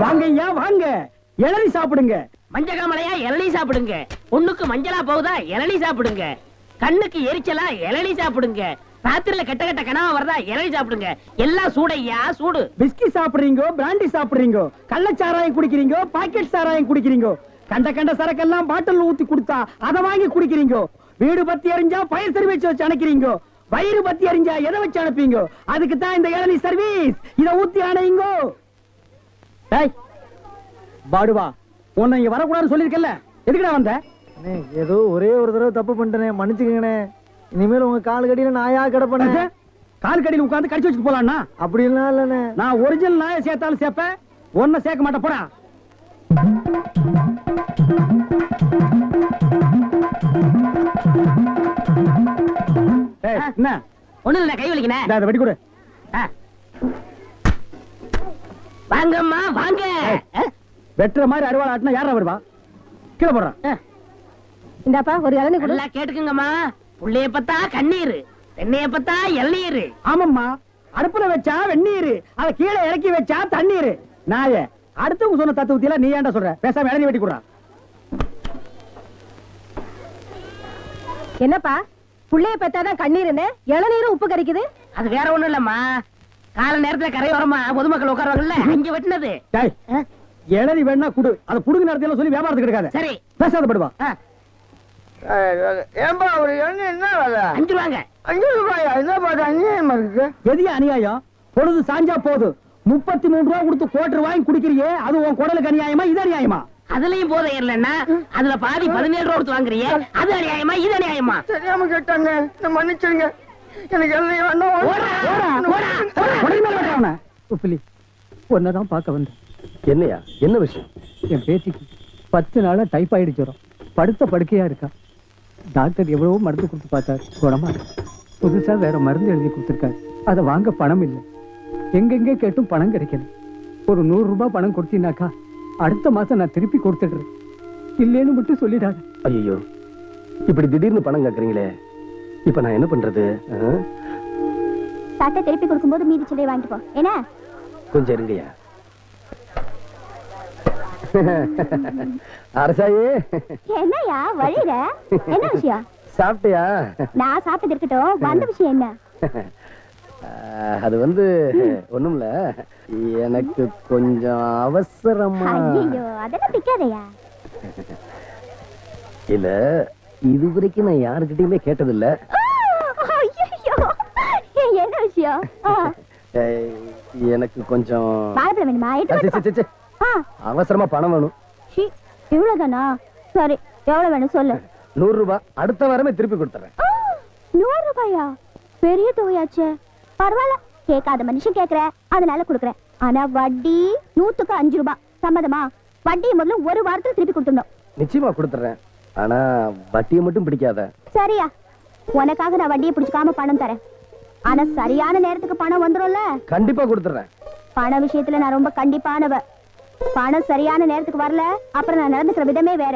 வாங்கய்யா வாங்க, இளநீ சாப்பிடுங்க. மஞ்சகாமலையா இளநீ சாப்பிடுங்க. பொண்ணுக்கு மஞ்சளா போகுதா இளநீ சாப்பிடுங்க. கண்ணுக்கு எரிச்சலா இளநீ சாப்பிடுங்க. ராத்திரில கெட்ட கெட்ட கனவா வரதா இளநீ சாப்பிடுங்க. எல்லாம் சூடையா சூடு. பிஸ்கி சாப்பிடுறீங்க, பிராண்டி சாப்பிடுறீங்க, கள்ளச்சாராயம் குடிக்கிறீங்க, பாக்கெட் சாராயம் குடிக்கிறீங்க, கண்ட கண்ட சரக்கெல்லாம் பாட்டில் ஊத்தி கொடுத்தா அதை வாங்கி குடிக்கிறீங்க. வீடு பத்தி எரிஞ்சா ஃபயர் சர்வீஸ் வச்சு அணைக்கிறீங்க. வயிறு பத்தி எரிஞ்சா எதை வச்சு அனுப்பீங்க? அதுக்கு தான் இந்த இளநீ சர்வீஸ். இத ஊத்தி அணையுங்க. டேய் பாடுவா, உன்னை இங்க வரக்கூடாதுன்னு சொல்லிருக்கல, எதுக்குடா வந்த? ஏதோ ஒரே ஒரு தடவை தப்பு பண்ணிட்டேனே, மன்னிச்சுக்கங்கண்ணே. இனிமேல் உங்க கால் கடியில நாயா கிடப்பேன். கால் கடியில் உட்கார்ந்து கடிச்சு வச்சுட்டு போலாம்னா? அப்படிலாம் இல்லண்ணே. நான் ஒரிஜினல் நாயை சேர்த்தாலும் சேர்ப்பேன், ஒன்ன சேர்க்க மாட்டேன். போடா. என்ன ஒண்ணு இல்ல, கை வலிக்கணும். வெடி கொடு. வாங்கம்மா வாங்க. வெட்டுற மாதிரி அறுவாள் ஆட்டினா யாரா வருவா? கீழே போடுறான். இந்தாப்பா ஒரு இளநீ கொடு. நல்லா கேட்டுக்குங்கம்மா. புள்ளைய பத்தா கண்ணீர், தென்னைய பத்தா இளநீர். ஆமாம்மா, அடுப்புல வச்சா வெந்நீர், அத கீழே இறக்கி வச்சா தண்ணீர். நாய அடுத்தவங்க சொன்ன தத்துவத்தில நீ ஏன்டா சொல்ற? பேசாம இளநீ வெட்டி கொடுறா. என்னப்பா புள்ளைய பெத்தாதான் கண்ணீர்னு இளநீரும் உப்பு கறிக்குது? அது வேற ஒண்ணும் இல்லம்மா, கால நேரத்துல கரையோரமா பொதுமக்கள் உட்காருவாங்கல்ல, அங்க வெட்டினது. இளநீ வேணா குடு, அதை புடுங்க நேரத்துல சொல்லி வியாபாரத்துக்கு எடுக்காத. சரி பேசாத படுவா. ஏன்பா ஒரு இளநீ என்ன வேலை? 5 ரூபாங்க. 5 ரூபாயா? என்ன பாத்து அநியாயமா இருக்கு. எதிய அநியாயம்? பொழுது சாஞ்சா போதும் 33 ரூபா கொடுத்து கோட்டர் வாங்கி குடிக்கிறியே, அது உன் குடலுக்கு அநியாயமா இது அநியாயமா? அதுலயும் போதை இல்லன்னா அதுல பாதி 17 ரூபா கொடுத்து வாங்குறியே, அது அநியாயமா இது அநியாயமா? தெரியாம கேட்டாங்க, மன்னிச்சிருங்க. எனக்கு இளநீ வேண்டாம். ஒன்னதான் பார்க்க வந்தேன். என்னையா, என்ன விஷயம்? என் பேத்திக்கு 10 நாளா டைபாய்டு ஜுரம், படுத்த படுக்கையா இருக்கா. டாக்டர் எவ்வளவோ மருந்து கொடுத்து பார்த்தாரு, குணமா புதுசா வேற மருந்து எழுதி கொடுத்திருக்காரு. அதை வாங்க பணம் இல்லை. எங்கெங்கே கேட்டும் பணம் கிடைக்கல. ஒரு 100 ரூபாய் பணம் கொடுத்தீங்கன்னாக்கா அடுத்த மாசம் நான் திருப்பி கொடுத்துடுறேன். இல்லேன்னு மட்டும் சொல்லிடாது. ஐயோ, இப்படி திடீர்னு பணம் கேட்கறீங்களே, இப்ப நான் என்ன பண்றது? சட்டை திருப்பி கொடுக்கும்போது மீதி சிலையை வாங்கிட்டு போ. என்ன கொஞ்சம் இருங்கய்யா. அரசாயே, என்னையா வழியில என்ன விஷயம்? சாப்பிட்டியா? நான் சாப்பிட்டது இருக்கட்டும், வந்த விஷயம் என்ன? அது வந்து ஒண்ணுமில்ல, எனக்கு கொஞ்சம் அவசரமா. ஐயோ அதெல்லாம் பிக்காதையா. இல்ல, இதுவரைக்கும் நான் யாருக்கிட்டயுமே கேட்டதில்ல. என்ன விஷயம்? எனக்கு கொஞ்சம் வாழைப்பழம் வேணுமா? அவசரமா பணம் வேணும். இவ்வளவுதானா? சரி, எவ்வளவு வேணும் சொல்லு. 100 ரூபாய். அடுத்த வாரமே திருப்பி கொடுத்துறேன். 100 ரூபாயா? பெரிய தொகையாச்சே. பரவாயில்ல, கேட்காத மனுஷன் கேக்குற, அதனால கொடுக்குறேன். ஆனா வட்டி 100க்கு 5 ரூபாய். சம்மதமா? வட்டியை முதல்ல ஒரு வாரத்துல திருப்பி கொடுத்துடணும். நிச்சயமா கொடுத்துறேன். ஆனா வட்டியை மட்டும் பிடிக்காத. சரியா? உனக்காக நான் வட்டியை பிடிச்சுக்காம பணம் தரேன். ஆனா சரியான நேரத்துக்கு பணம் வந்துரும்ல? கண்டிப்பா கொடுத்துறேன். பண விஷயத்துல நான் ரொம்ப கண்டிப்பானவ. பணம் சரியான நேரத்துக்கு வரல, அப்புறம் நான் நடந்துக்கிற விதமே வேற.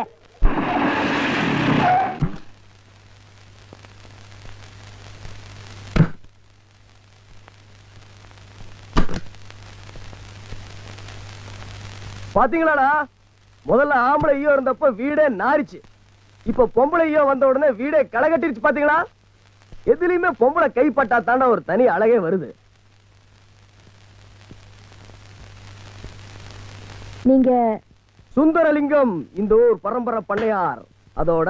பாத்தீங்களாடா, முதல்ல ஆம்பளை ஐயோ இருந்தப்ப வீடே நாரிச்சு, இப்ப பொம்பளை ஐயோ வந்த உடனே வீடே களை கட்டிருச்சு. பாத்தீங்களா? எதுலயுமே பொம்பளை கைப்பட்டா தாண்டா ஒரு தனி அழகே வருது. நீங்க சுந்தரலிங்கம், இந்த ஊர் பரம்பரை பண்ணையார். அதோட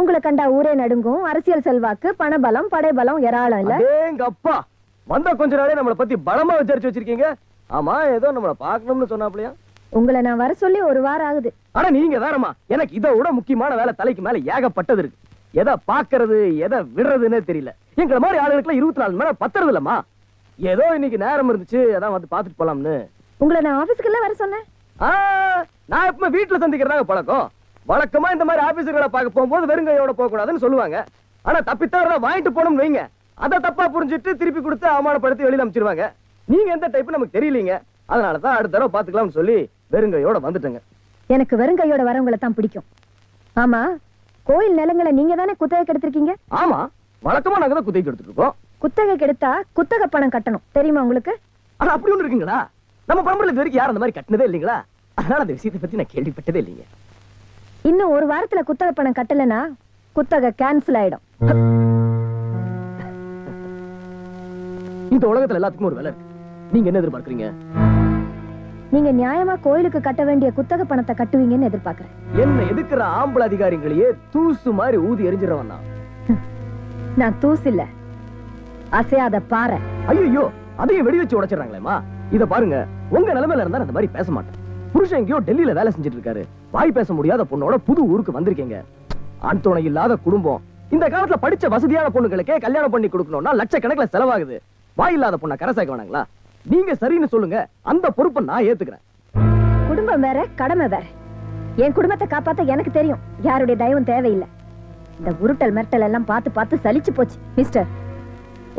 உங்களை கண்டா ஊரே நடுங்கும். அரசியல் செல்வாக்கு, பணபலம், படைபலம் ஏராளம் இல்ல? எங்க அப்பா வந்த கொஞ்ச நாளே நம்மளை பத்தி பலமா விசாரிச்சு வச்சிருக்கீங்க. ஆமா, ஏதோ நம்மளை பாக்கணும்னு சொன்னாப்லையா? உங்களை நான் வர சொல்லி ஒரு வாரம் ஆகுது. ஆனா நீங்க வேறமா, எனக்கு இதை விட முக்கியமான வேலை தலைக்கு மேல ஏகப்பட்டது இருக்கு. எதை பாக்குறது எதை விடுறதுன்னே தெரியல. எங்களை மாதிரி ஆளுகளுக்கு 24 மணி நேரம் பத்துறது இல்லம்மா. ஏதோ இன்னைக்கு நேரம் இருந்துச்சு, அதான் வந்து பாத்துட்டு போலாம்னு. உங்களை நான் ஆபீஸ்க்கு எல்லாம் வர சொன்னேன். நான் எப்பவுமே வீட்டுல சந்திக்கிறதாங்க பழக்கம். வழக்கமா இந்த மாதிரி ஆபீஸர்களை பார்க்க போகும்போது வெறுங்கையோட போக கூடாதுன்னு சொல்லுவாங்க. ஆனா தப்பித்தவரை வாங்கிட்டு போனோம்னு வைங்க, அதை தப்பா புரிஞ்சுட்டு திருப்பி கொடுத்து அவமானப்படுத்தி வெளியில அமைச்சிருவாங்க. நீங்க எந்த டைப் நமக்கு தெரியலீங்க. அதனாலதான் அடுத்த தடவை பாத்துக்கலாம்னு சொல்லி வெறுங்கையோட வந்துட்டேங்க. எனக்கு வெறுங்கையோட வரவங்களை தான் பிடிக்கும். ஆமா, கோயில் நிலங்களை நீங்க தானே குத்தகைக்கு எடுத்திருக்கீங்க? ஆமா, வழக்கமா நாங்க தான் குத்தகைக்கு எடுத்துட்டு இருக்கோம். குத்தகைக்கு எடுத்தா குத்தகை பணம் கட்டணும், தெரியுமா உங்களுக்கு? ஆனா அப்படி ஒண்ணு இருக்குங்களா? நம்ம பரம்பரையில இது வரைக்கும் யாரும் அந்த மாதிரி கட்டினதே இல்லைங்களா? அதனால அந்த விஷயத்தை பத்தி நான் கேள்விப்பட்டதே இல்லைங்க. இன்னும் ஒரு வாரத்துல குத்தகை பணம் கட்டலனா குத்தகை கேன்சல் ஆயிடும். இந்த உலகத்துல எல்லாத்துக்கும் ஒரு வேலை இருக்கு. நீங்க என்ன எதிர்பார்க்கறீங்க? நீங்க நியாயமா கோயிலுக்கு கட்ட வேண்டிய குத்தகை பணத்தை கட்டுவீங்கன்னு எதிர்பார்க்கறேன். என்ன எதுக்குற ஆம்பளை அதிகாரிகளையே தூசு மாதிரி ஊதி எரிஞ்சிடவன் தான். நான் தூசு இல்ல, அசையாத பாறை. ஐயோ, அதையும் வெடி வச்சு உடைச்சிடறாங்களேமா. இத பாருங்க, உங்க நிலைமையில இருந்தா அந்த மாதிரி பேச மாட்டேன். புருஷன் எங்கேயோ டெல்லியில வேலை செஞ்சுட்டு இருக்காரு. வாய் பேச முடியாத பொண்ணோட புது ஊருக்கு வந்திருக்கீங்க. ஆண் துணை இல்லாத குடும்பம். இந்த காலத்துல படிச்ச வசதியான பொண்ணுகளுக்கே கல்யாணம் பண்ணி கொடுக்கணும்னா லட்சக்கணக்கில் செலவாகுது. வாய் இல்லாத பொண்ணை கரை சேர்க்க வேணாங்களா? நீங்க சரின்னு சொல்லுங்க, அந்த பொறுப்பை நான் ஏத்துக்கிறேன். குடும்பம் வேற, கடமை வேற. என் குடும்பத்தை காப்பாத்த எனக்கு தெரியும். யாருடைய தயவும் தேவையில்லை. இந்த உருட்டல் மிரட்டல் எல்லாம் பார்த்து பார்த்து சலிச்சு போச்சு. மிஸ்டர்,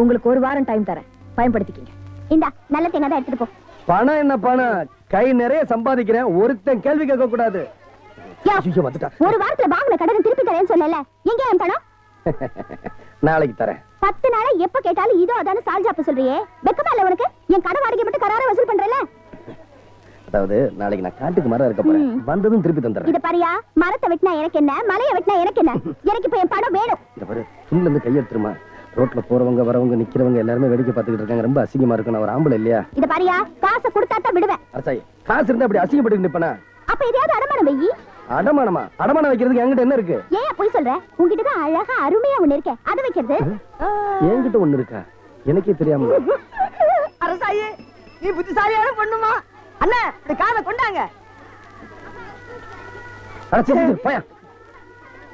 உங்களுக்கு ஒரு வாரம் டைம் தரேன், பயன்படுத்திக்கிங்க. இந்தா நல்ல தேங்காய் தான் எடுத்துட்டு போ. பணம் என்ன பணம்? கை நிறைய சம்பாதிக்கிறேன், ஒருத்தன் கேள்வி கேட்க கூடாது. யா, ஒரு வாரத்துல வாங்கின கடனை திருப்பி தரேன்னு சொன்னல, எங்க என் பணம்? நாளைக்கு தரேன். 10 நாளா எப்ப கேட்டாலும் இதோ அதான சால்ஜாப்ப சொல்றியே, வெக்கமா இல்ல உனக்கு? என் கடன் வாடகை மட்டும் கரார வசூல் பண்றல. அதாவது நாளைக்கு நான் காட்டுக்கு மரம் இருக்க போறேன், வந்ததும் திருப்பி தந்துறேன். இத பாரியா, மரத்தை வெட்டினா எனக்கு என்ன, மலையை வெட்டினா எனக்கு என்ன? எனக்கு இப்ப என் பணம் வேணும். இத பாரு, சுண்ணுல இருந்து கையெடுத்துருமா. ரோட்ல போறவங்க வரவங்க நிக்கிறவங்க எல்லாருமே வேடிக்கை பார்த்துக்கிட்டு இருக்காங்க. ரொம்ப அசிங்கமா இருக்கு. நான் ஒரு ஆம்பளை இல்லையா? இத பாரியா, காசை கொடுத்தா தான் விடுவேன். அரசாயி, காசு இருந்தா அப்படி அசிங்கப்பட்டு நிப்பனா? அப்ப எதையாவது அடமானம் வெயி. அடமானமா? அடமானம் வைக்கிறதுக்கு என்கிட்ட என்ன இருக்கு? ஏன் போய் சொல்ற? உன்கிட்ட தான் அழகா அருமையா ஒண்ணு இருக்கே, அதை வைக்கிறது. என்கிட்ட ஒண்ணு இருக்கா? எனக்கே தெரியாம. அரசாயி, நீ புத்திசாலியான பொண்ணுமா? அண்ணா, இந்த காதை கொண்டாங்க. போயா.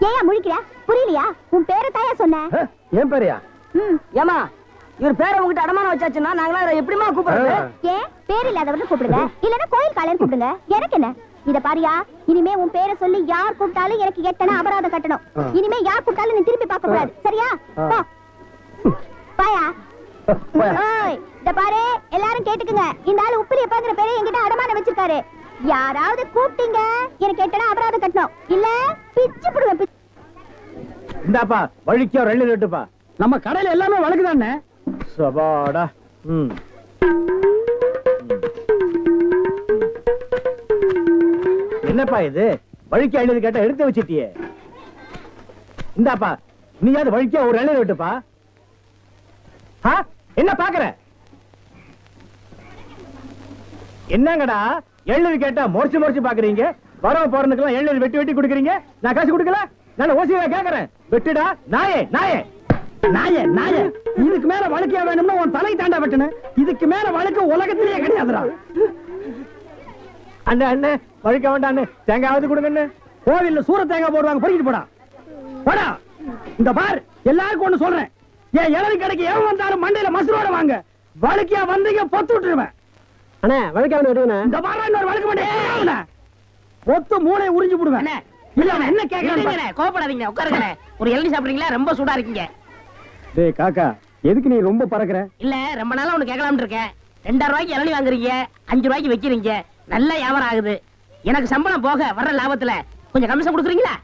ஏயா முழிக்கிற? புரியலையா? உன் பேரை தாயா சொன்ன. ஏன் பேரையா? ஏமா, இவர் பேரை உங்ககிட்ட அடமானம் வச்சாச்சுன்னா நாங்களா எப்படிமா கூப்பிடுறது? ஏன் பேர் இல்லாதவரை கூப்பிடுங்க, இல்லன்னா கோயில் காலையர் கூப்பிடுங்க, எனக்கு என்ன? இத பாரியா, இனிமே உன் பேரை சொல்லி யார் கூப்பிட்டாலும் எனக்கு எட்டனா அபராதம் கட்டணும். இனிமே யார் கூப்பிட்டாலும் நீ திருப்பி பார்க்க கூடாது, சரியா? போ. பாயா. ஓய், இத பாரு, எல்லாரும் கேட்டுக்குங்க. இந்த ஆளு உப்பிலியப்பாங்கிற பேரை என்கிட்ட அடமானம் வச்சிருக்காரு. யாராவது கூப்பிட்டீங்க எனக்கு எட்டனா அபராதம் கட்டணும், இல்ல பிச்சு புடுவேன். இந்தாப்பா, வழிக்கோ 2 ரேட்டுப்பா. நம்ம கடையில எல்லாமே வழக்குதானே. சபாடா. என்னப்பா இது? வழிக்கு 50 கேட்டா எடுத்து வச்சிட்டியே. இந்தாப்பா, நீயாவது வழிக்கோ ஒரு 2 ரேட்டுப்பா. என்ன பாக்குற? என்னங்கடா 70 கேட்டா முறைச்சு முறைச்சு பாக்குறீங்க? வரவ போறதுக்கெல்லாம் 70 வெட்டி வெட்டி கொடுக்குறீங்க. நான் காசு கொடுக்கல, நான் ஓசியா கேக்குறேன். வெட்டுடா நாயே, நாயே, நாயே, நாயே. இதுக்கு மேல வழக்கியா வேணும்னா உன் தலை தாண்டா வெட்டணும். இதுக்கு மேல வழக்கு உலகத்திலேயே கிடையாதுடா. அண்ணே, அண்ணே, வழிக்க வேண்டாம் அண்ணே, தேங்காவது கொடுங்க. கோவில்ல சூர தேங்காய் போடுவாங்க, பொறிக்கிட்டு போடா. போடா. இந்த பார், எல்லாருக்கும் ஒண்ணு சொல்றேன். ஏன் இளநீ கடைக்கு எவன் வந்தாலும் மண்டையில மசுரோட வாங்க. வழக்கியா வந்தீங்க பொத்து விட்டுருவேன். அண்ணே, வழக்காவன விடுவேண்ணே. இந்த பாரு, இன்னொரு வழக்கு மாட்டேன். பொத்து மூளை உறிஞ்சு போடுவேன். இல்ல அவன் என்ன கேக்குறான்? கோபப்படாதீங்க, உட்காருங்க. ஒரு இளநீ சாப்பிடுறீங்களா? ரொம்ப சூடா இருக்கீங்க. டேய் காக்கா, எதுக்கு நீ ரொம்ப பறக்குற? இல்ல, ரொம்ப நாளா ஒண்ணு கேட்கலாம்னு இருக்கேன். 2000 ரூபாய்க்கு இளநீ வாங்குறீங்க, 5 ரூபாய்க்கு வைக்கிறீங்க. நல்ல வியாபாரம் ஆகுது. எனக்கு சம்பளம் போக வர்ற லாபத்துல கொஞ்சம் கமிஷன் கொடுக்குறீங்களா?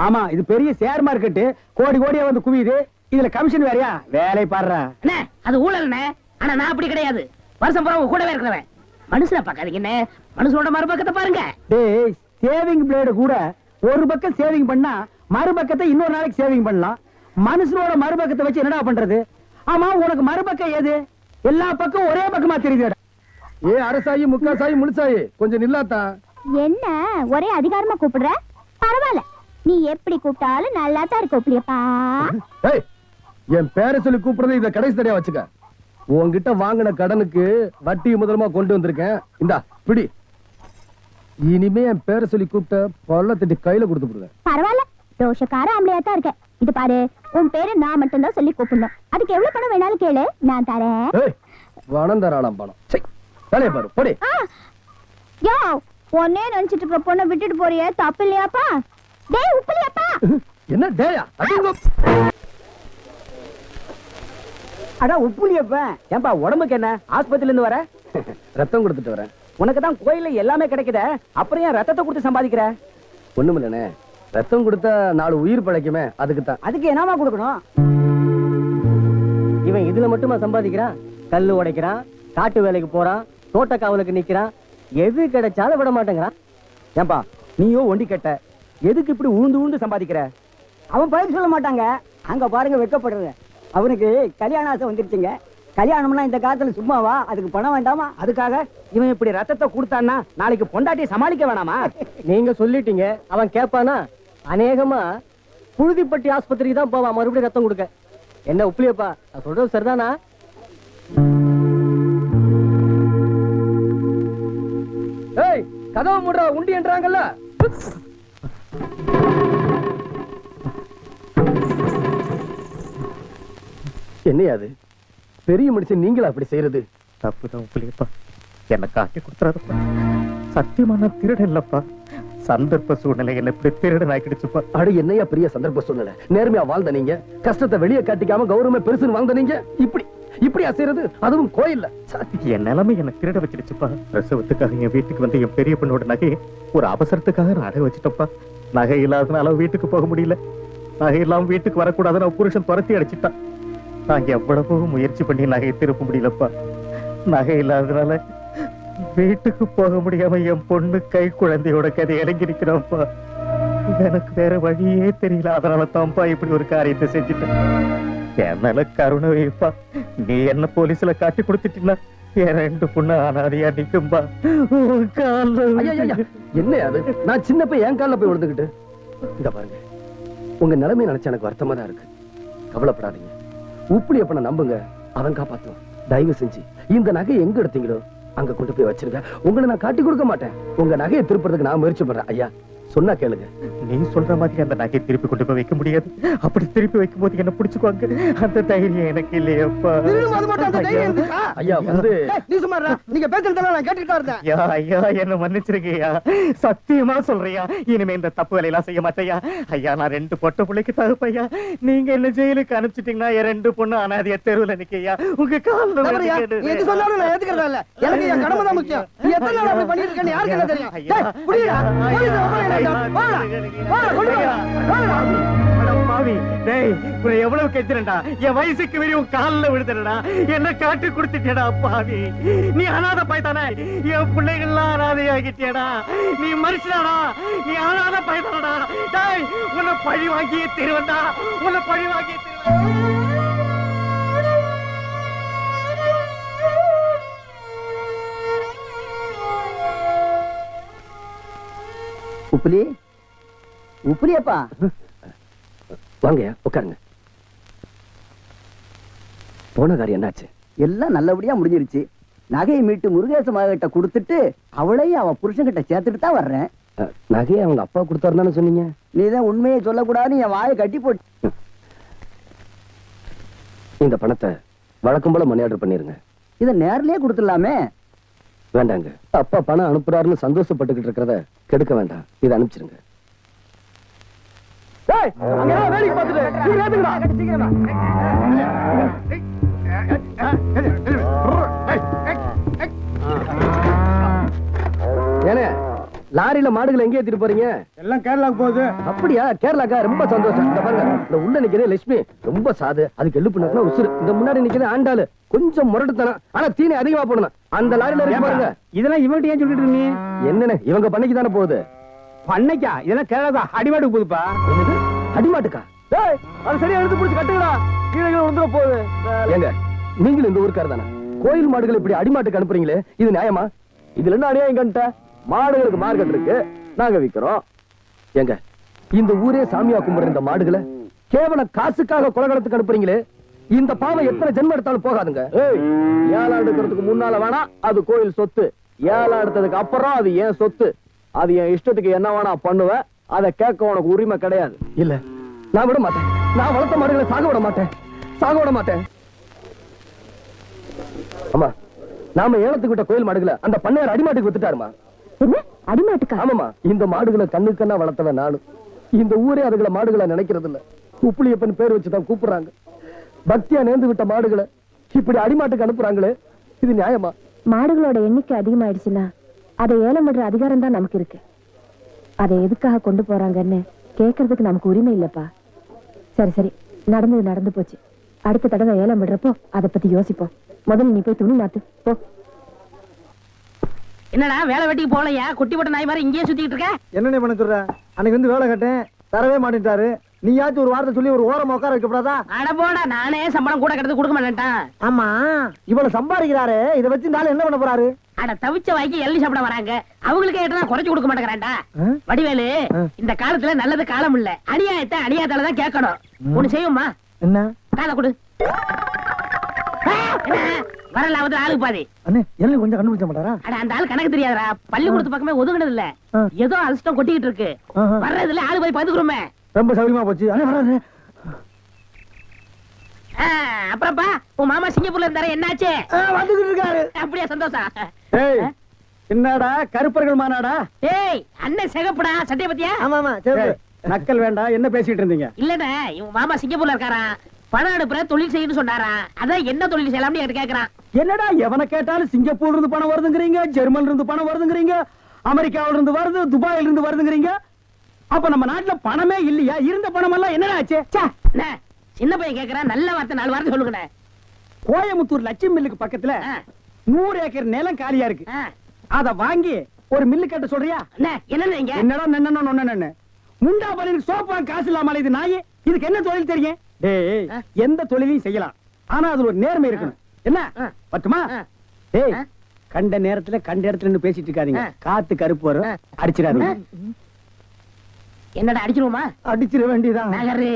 ஆமா, இது பெரிய ஷேர் மார்க்கெட். கோடி கோடியா வந்து குவியுது. இதுல கமிஷன் வேறயா? வேலை பாடுற. அண்ணே, அது ஊழல்ண்ணே. ஆனா நான் அப்படி கிடையாது. வருஷம் பூரா உங்க கூடவே இருக்கிறவன். மனுஷனை பார்க்காதீங்க என்ன, மனுஷனோட மறுபக்கத்தை பாருங்க. டேய், சேவிங் பிளேடு கூட ஒரு பக்கம் சேவிங் பண்ணா மறுபக்கத்தை இன்னொரு நாளைக்கு சேவிங் பண்ணலாம். மனுஷனோட மறுபக்கத்தை வச்சு என்னடா பண்றது? ஆமா, உனக்கு மறுபக்கம் ஏது? எல்லா பக்கம் ஒரே பக்கமா தெரியுது. ஏ அரசாயி, முக்காசாயி, முழுசாயி, கொஞ்சம் நில்லாத்தா. என்ன ஒரே அதிகாரமா கூப்பிடுற? பரவாயில்ல, நீ எப்படி கூப்பிட்டாலும் நல்லா தான் இருக்கு உப்பிலியப்பா. ஏய், என் பேரை சொல்லி கூப்பிடுறது இத கடைசி தடையா வச்சுக்க. உன்கிட்ட வாங்கின கடனுக்கு வட்டி முதலமா கொண்டு வந்திருக்கேன். இந்தா பிடி. இனிமே என் பேரை சொல்லி கூப்பிட்ட பல்ல தட்டி கையில கொடுத்து போடுவேன். பரவாயில்ல, ரோஷக்கார ஆம்பளையா தான் இருக்க. இது பாரு, உன் பேரு நான் மட்டும் தான் சொல்லி கூப்பிடணும். அதுக்கு எவ்வளவு பணம் வேணாலும் கேளு, நான் தரேன். ஏய், பணம் தராளாம் பணம். சை, வேலைய பாரு, போடி. யோ, ஒன்னே நினைச்சிட்டு இருக்க பொண்ணை விட்டுட்டு போறியே, தப்பு இல்லையாப்பா? டேய் உப்பிலியப்பா. என்ன டேயா? அடிங்க. அட உப்புலியப்ப, ஏன்பா உடம்புக்கு என்ன? ஆஸ்பத்திரியில இருந்து வர? ரத்தம் கொடுத்துட்டு வரேன். உனக்கு தான் கோயில்ல எல்லாமே கிடைக்குதே, அப்புறம் ஏன் ரத்தத்தை கொடுத்து சம்பாதிக்கிற? ஒண்ணுமில்லனே, ரத்தம் கொடுத்தா 4 உயிர் பழைக்குமே, அதுக்கு தான். அதுக்கு என்னமா கொடுக்கணும்? இவன் இதுல மட்டுமா சம்பாதிக்கிறான்? கல்லு உடைக்கிறான், காட்டு வேலைக்கு போறான், தோட்ட காவலுக்கு நிக்கிறான், எது கிடைச்சாலும் விட மாட்டேங்கிறான். ஏன்பா நீயோ ஒண்டி கட்ட, எதுக்கு இப்படி உழுந்து சம்பாதிக்கிற? அவன் பதில் சொல்ல மாட்டாங்க. அங்க பாருங்க வெட்கப்படுறது. அவனுக்கு கல்யாண ஆசை வந்துருச்சுங்க. கல்யாணம்னா இந்த காலத்துல சும்மாவா? அதுக்கு பணம் வேண்டாமா? அதுக்காக இவன் இப்படி ரத்தத்தை கொடுத்தான்னா நாளைக்கு பொண்டாட்டியை சமாளிக்க வேணாமா? நீங்க சொல்லிட்டீங்க, அவன் கேட்பானா? அநேகமா புழுதிப்பட்டி ஆஸ்பத்திரிக்கு தான் போவான் மறுபடியும் ரத்தம் கொடுக்க. என்ன உப்புலியப்பா, நான் சொல்றது சரிதானா? ஏய், கதவு மூடுறா, உண்டி என்றாங்கல்ல. என்னையாது பெரிய மனுஷன் நீங்களா அப்படி செய்யறது? தப்புதான் உப்புலியப்பா, என்ன காட்டி கொடுத்துறாருப்பா. சத்தியமா நான் திருடன் இல்லப்பா. சந்தர்ப்ப சூழ்நிலை என்ன இப்படி திருடன் ஆக்கிடுச்சுப்பா. அடு என்னையா பெரிய சந்தர்ப்ப சூழ்நிலை? நேர்மையா வாழ்ந்த நீங்க, கஷ்டத்தை வெளியே காட்டிக்காம கௌரவமே பெருசுன்னு வாழ்ந்த நீங்க இப்படி அசைறது, அதுவும் கோயில்ல. என் நிலைமை என்ன திருட வச்சிருச்சுப்பா. பிரசவத்துக்காக என் வீட்டுக்கு வந்து என் பெரிய பொண்ணோட நகையை ஒரு அவசரத்துக்காக நான் அடை வச்சுட்டப்பா. நகை இல்லாதனால வீட்டுக்கு போக முடியல. நகை இல்லாம வீட்டுக்கு வரக்கூடாதுன்னு புருஷன் துரத்தி அடிச்சுட்டான். நான் எவ்வளவோ முயற்சி பண்ணி நகையை திருப்ப முடியலப்பா. நகை இல்லாதனால வீட்டுக்கு போக முடியாம என் பொண்ணு கை குழந்தையோட கதை இறங்கி நிக்கிறோம்ப்பா. எனக்கு வேற வழியே தெரியல. அதனால தான்ப்பா இப்படி ஒரு காரியத்தை செஞ்சுட்டேன். என் மேல கருணை வைப்பா. நீ என்ன போலீஸ்ல காட்டி கொடுத்துட்டீங்கன்னா என் 2 பொண்ணு அனாதையா நிக்கும்பா. என்ன அது? நான் சின்ன போய் என் காலில் போய் விழுந்துகிட்டு. இந்த பாருங்க, உங்க நிலைமை நினைச்சா எனக்கு வருத்தமா தான் இருக்கு. கவலைப்படாதீங்க, உப்புலியப்பனை நம்புங்க, அவன் காப்பாத்துவான். தயவு செஞ்சு இந்த நகை எங்க எடுத்தீங்களோ அங்க கொண்டு போய் வச்சிருங்க. உங்களை நான் காட்டி கொடுக்க மாட்டேன். உங்க நகையை திருப்புறதுக்கு நான் முயற்சி பண்றேன். ஐயா சொன்னா கேளுங்க. நீ சொல்ற மாதிரி அந்த நகையை திருப்பி கொண்டு போய் வைக்க முடியாது. அப்படி திருப்பி வைக்கும் போது என்ன பிடிச்சுக்குவாங்க. அந்த தைரியம் எனக்கு இல்லையப்பா. ஐயா வந்து நீ சும்மாடா, நீங்க பேசுறதெல்லாம் நான் கேட்டுட்டு இருந்தேன். ஐயா ஐயா என்ன மன்னிச்சிருக்கீயா, சத்தியமா சொல்றியா? இனிமே இந்த தப்பு வேலையெல்லாம் செய்ய மாட்டேயா. ஐயா நான் 2 பொட்ட பிள்ளைக்கு தகுப்பையா. நீங்க என்ன ஜெயிலுக்கு அனுப்பிச்சிட்டீங்கன்னா என் 2 பொண்ணு அனாதைய தெருவுல நிக்கையா. உங்க காலில் எது சொன்னாலும் நான் ஏத்துக்கிறதா இல்ல. எனக்கு என் கடமை தான் முக்கியம். நீ எத்தனை நாள் அப்படி பண்ணிட்டு இருக்கேன்னு யாருக்கு என்ன தெரியும்? டேய், புடிடா. போலீஸ் வாடா. வாடா, கொண்டு வா. பாவி, டேய் உன்னை எவ்வளவு கெஞ்சிரண்டா. என் வயசுக்கு மீறி உன் காலில் விழுதுடா. என்ன காட்டி கொடுத்துட்டேடா பாவி. நீ அனாதை பாய்தானே, என் பிள்ளைகள்லாம் அனாதையாகிட்டேடா. நீ மனுஷனாடா, நீ அனாதை பாய்தானடா. டேய் உன்னை பழி வாங்கியே திருவண்டா, உன்னை பழி வாங்கியே திருவண்டா. உப்புலியப்பா, வாங்க உட்காருங்க. போன காரியம் என்னாச்சு? எல்லாம் நல்லபடியா முடிஞ்சிருச்சு. நகையை மீட்டு முருகேச மகிட்ட கொடுத்துட்டு அவளையும் அவன் புருஷன்கிட்ட சேர்த்துட்டு தான் வர்றேன். நகையை அவங்க அப்பா கொடுத்தாருன்னு சொன்னீங்க. நீதான் உண்மையை சொல்லக்கூடாதுன்னு என் வாயை கட்டி போட்டு. இந்த பணத்தை வழக்கம் போல மணி ஆர்டர் பண்ணிருங்க. இதை நேர்லயே கொடுத்துடலாமே. வேண்டாங்க, அப்பா பணம் அனுப்புறாருன்னு சந்தோஷப்பட்டுக்கிட்டு இருக்கிறத கெடுக்க வேண்டாம். இதை அனுப்பிச்சிருங்க. வேலைக்கு பார்த்துட்டு ஏனே லாரியில மாடுகளை எங்க ஏத்திட்டு போறீங்க? எல்லாம் கேரளாக்கு போகுது. அப்படியா? கேரளாக்கா? ரொம்ப சந்தோஷம். இந்த பாருங்க, இந்த உள்ள நிக்கிறதே லட்சுமி, ரொம்ப சாது. அதுக்கு எழுப்பு நக்குனா உசுறு. இந்த முன்னாடி நிக்கிறது ஆண்டாளு, கொஞ்சம் முரட்டுத்தனம், ஆனா தீனி அதிகமா போடணும். அந்த லாரியில இருக்கு பாருங்க. இதெல்லாம் இவன்ட்டு ஏன் சொல்லிட்டு நீ? என்னன்னு இவங்க பண்ணைக்கு தானே போகுது. பண்ணைக்கா? இதெல்லாம் கேரளா அடிமாட்டுக்கு போகுதுப்பா. என்னது அடிமாட்டுக்கா? அது சரியா எடுத்து பிடிச்சி கட்டுங்களா, கீழே வந்துட போகுது. ஏங்க நீங்களும் இந்த ஊருக்கார தானே? கோயில் மாடுகள் இப்படி அடிமாட்டுக்கு அனுப்புறீங்களே, இது நியாயமா? இதுல என்ன அநியாயம் கண்ட? மாடுகளுக்கு மார்க்கெட் இருக்கு, நாங்க விக்கிறோம். ஏங்க இந்த ஊரே சாமியா கும்பிடுற இந்த மாடுகளை கேவலம் காசுக்காக கொலகலத்துக்கு அனுப்புறீங்களே, இந்த பாவம் எத்தனை ஜென்மம் எடுத்தாலும் போகாதுங்க. ஏழாடு எடுக்கிறதுக்கு முன்னால வேணா அது கோயில் சொத்து, ஏழா எடுத்ததுக்கு அப்புறம் அது ஏன் சொத்து. அது என் இஷ்டத்துக்கு என்ன வேணா பண்ணுவேன், அதை கேட்க உனக்கு உரிமை கிடையாது. இல்ல நான் விட மாட்டேன். நான் வளர்த்த மாடுகளை சாக விட மாட்டேன், சாக விட மாட்டேன். ஆமா, நாம ஏலத்துக்கு விட்ட கோயில் மாடுகளை அந்த பண்ணையார் அடிமாட்டுக்கு வித்துட்டாருமா. என்ன அடிமாட்டுக்கா? ஆமாமா, இந்த மாடுகளை கண்ணுக்கண்ணா வளர்த்தவன் நானும். இந்த ஊரே அதுகளை மாடுகளை நினைக்கிறது இல்ல. உப்புலியப்பன் பேர் வச்சுதான் கூப்பிடுறாங்க. பக்தியா நேர்ந்து விட்ட மாடுகளை இப்படி அடிமாட்டுக்கு அனுப்புறாங்களே, இது நியாயமா? மாடுகளோட எண்ணிக்கை அதிகமாயிடுச்சுன்னா அதை ஏலம் விடுற அதிகாரம் தான் நமக்கு இருக்கு. அதை எதுக்காக கொண்டு போறாங்கன்னு கேட்கறதுக்கு நமக்கு உரிமை இல்லப்பா. சரி சரி, நடந்தது நடந்து போச்சு. அடுத்த தடவை ஏலம் விடுறப்போ அதை பத்தி யோசிப்போம். முதல்ல நீ போய் துணி மாத்து போ. என்னடா வேலை வெட்டிக்கு போகலையா? குட்டி போட்ட நாய் மாதிரி இங்கேயே சுத்திட்டு இருக்க? என்னண்ணே பண்ண சொல்ற? அன்னைக்கு வந்து வேலை கேட்டேன், தரவே மாட்டேன்ட்டாரு. நீயாச்சும் ஒரு வார்த்தை சொல்லி ஒரு ஓரமா உட்கார வைக்கப்படாதா? அட போடா, நானே சம்பளம் கூட கிடந்து கொடுக்க மாட்டேன்ட்டான். ஆமா, இவ்வளவு சம்பாதிக்கிறாரு, இதை வச்சு இந்த ஆளு என்ன பண்ண போறாரு? அட தவிச்ச வாய்க்கு எள்ளி சாப்பிட வராங்க, அவங்களுக்கு ஏட்டா குறைச்சு கொடுக்க மாட்டேங்கிறான்டா. வடிவேலு, இந்த காலத்துல நல்லது காலம் இல்ல, அநியாயத்தை அநியாயத்தாலதான் கேட்கணும். ஒண்ணு செய்யுமா? என்ன? காலை கொடு. வரலாவது ஆளுக்கு பாதி. அண்ணே, என்ன கொஞ்சம் கண்டுபிடிச்ச மாட்டாரா? அட அந்த ஆள் கணக்கு தெரியாதா? பள்ளிக்கூடத்து பக்கமே ஒதுங்கினது இல்ல, ஏதோ அல்ஸ்டம் கொட்டிக்கிட்டு இருக்கு. வர்றதுல ஆளு போய் பாத்துக்கிறோமே. ரொம்ப சௌரியமா போச்சு. அண்ணே வராரு. அப்புறப்பா, உன் மாமா சிங்கப்பூர்ல இருந்தாரு, என்னாச்சு? வந்துகிட்டு இருக்காரு. அப்படியே சந்தோஷம். ஏய், என்னடா கருப்பர்கள் மாநாடா? ஏய், அண்ணன் சிகப்புடா, சட்டைய பத்தியா? ஆமா ஆமா, சரி. ஏய், நக்கல் வேண்டாம். என்ன பேசிட்டு இருந்தீங்க? இல்லடா, இவன் மாமா சிங்கப்பூர்ல இருக்காரா, பணம் அனுப்புற தொழில் செய்யணும்னு சொன்னாரா. அதான் என்ன தொழில் செய்யலாம்னு என்கிட்ட கேக்குறான். என்னடா எவனை கேட்டாலும் சிங்கப்பூர்ல இருந்து பணம் வருதுங்கிறீங்க, ஜெர்மன்ல இருந்து பணம் வருதுங்கிறீங்க, அமெரிக்காவில இருந்து வருது, துபாயில இருந்து வருதுங்கிறீங்க. அப்ப நம்ம நாட்டுல பணமே இல்லையா? இருந்த பணம் எல்லாம் என்னடா ஆச்சு? அண்ணே, சின்ன பையன் கேக்குறான், நல்ல வார்த்தை 4 வார்த்தை சொல்லுங்கண்ணே. கோயம்புத்தூர் லட்சுமி மில்லுக்கு பக்கத்துல 100 ஏக்கர் நிலம் காலியா இருக்கு. அத வாங்கி ஒரு மில்லு கட்ட சொல்றியா? அண்ணே, என்னன்னு இங்க? என்னடா நன்னன்னு முண்டா பலனுக்கு சோப்பா காசு இல்லாம இது நாயே. இதுக்கு என்ன தொழில் தெரியும்? டேய், எந்த தொழிலையும் செய்யலாம், ஆனா அதுல ஒரு நேர்மை இருக்கணும். என்ன பட்டுமா? டேய், கண்ட நேரத்துல கண்ட இடத்துல நின்னு பேசிட்டு இருக்காதீங்க. காத்து கருப்பு வரும், அடிச்சிடாதீங்க. என்னடா அடிச்சிருவோமா? அடிச்சிட வேண்டியதான். நகரு.